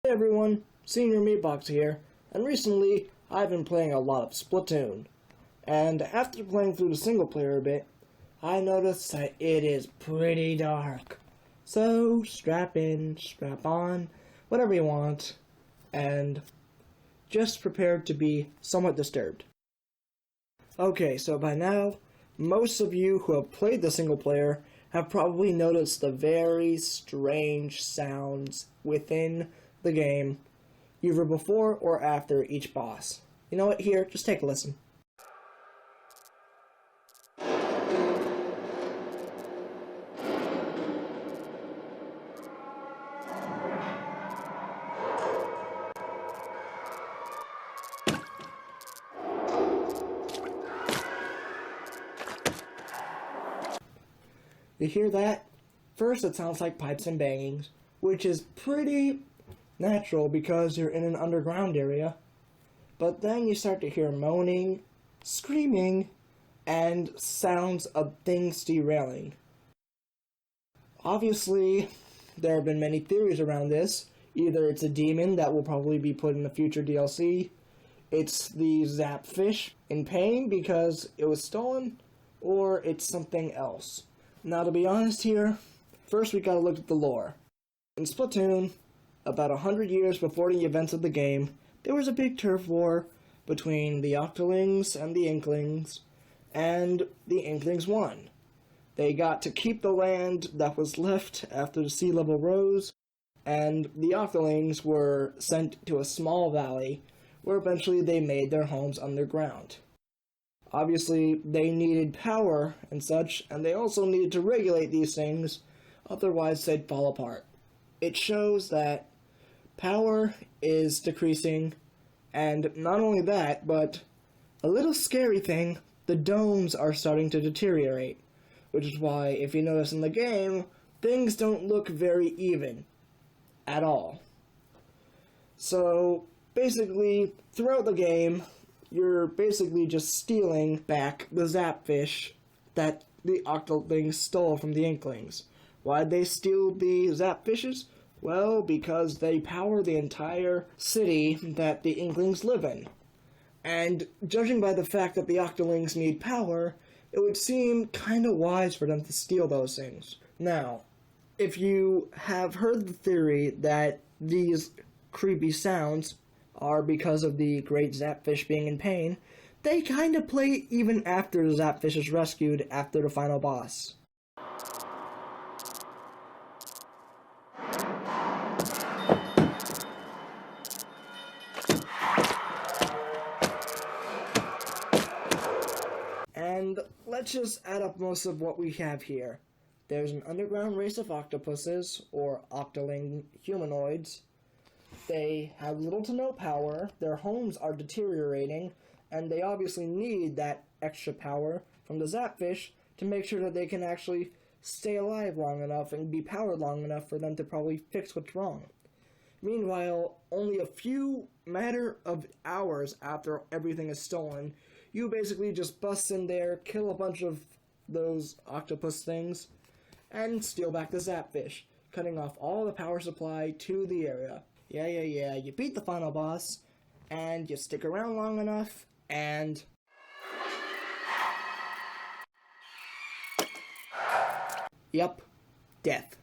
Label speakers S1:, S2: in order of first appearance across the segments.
S1: Hey everyone, Senior Meatbox here, and recently I've been playing a lot of Splatoon. And after playing through the single player a bit, I noticed that it is pretty dark. So strap in, strap on, whatever you want, and just prepare to be somewhat disturbed. Okay, so by now, most of you who have played the single player have probably noticed the very strange sounds within the game, either before or after each boss. You know what? Here, just take a listen. You hear that? First, it sounds like pipes and bangings, which is pretty natural because you're in an underground area. But then you start to hear moaning, screaming, and sounds of things derailing. Obviously, there have been many theories around this. Either it's a demon that will probably be put in the future DLC, it's the Zapfish in pain because it was stolen, or it's something else. Now, to be honest here, first we gotta look at the lore. In Splatoon, about 100 years before the events of the game, there was a big turf war between the Octolings and the Inklings, and the Inklings won. They got to keep the land that was left after the sea level rose, and the Octolings were sent to a small valley where eventually they made their homes underground. Obviously, they needed power and such, and they also needed to regulate these things, otherwise they'd fall apart. It shows that power is decreasing, and not only that, but a little scary thing, the domes are starting to deteriorate, which is why, if you notice in the game, things don't look very even at all. So, basically, throughout the game, you're basically just stealing back the Zapfish that the Octolings stole from the Inklings. Why'd they steal the Zapfishes? Well, because they power the entire city that the Inklings live in. And judging by the fact that the Octolings need power, it would seem kinda wise for them to steal those things. Now, if you have heard the theory that these creepy sounds are because of the great Zapfish being in pain, they kinda play even after the Zapfish is rescued after the final boss. And let's just add up most of what we have here. There's an underground race of octopuses, or Octoling humanoids. They have little to no power, their homes are deteriorating, and they obviously need that extra power from the Zapfish to make sure that they can actually stay alive long enough and be powered long enough for them to probably fix what's wrong. Meanwhile, only a few matter of hours after everything is stolen, you basically just bust in there, kill a bunch of those octopus things, and steal back the Zapfish, cutting off all the power supply to the area. Yeah, you beat the final boss, and you stick around long enough, and yep, death.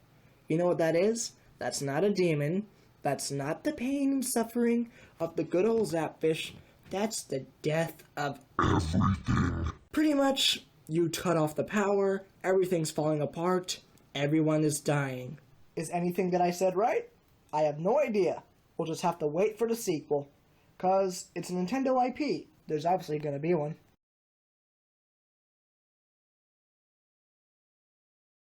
S1: You know what that is? That's not a demon, that's not the pain and suffering of the good old Zapfish, that's the death of everything. Pretty much, you cut off the power, everything's falling apart, everyone is dying. Is anything that I said right? I have no idea. We'll just have to wait for the sequel. 'Cause it's a Nintendo IP. There's obviously gonna be one.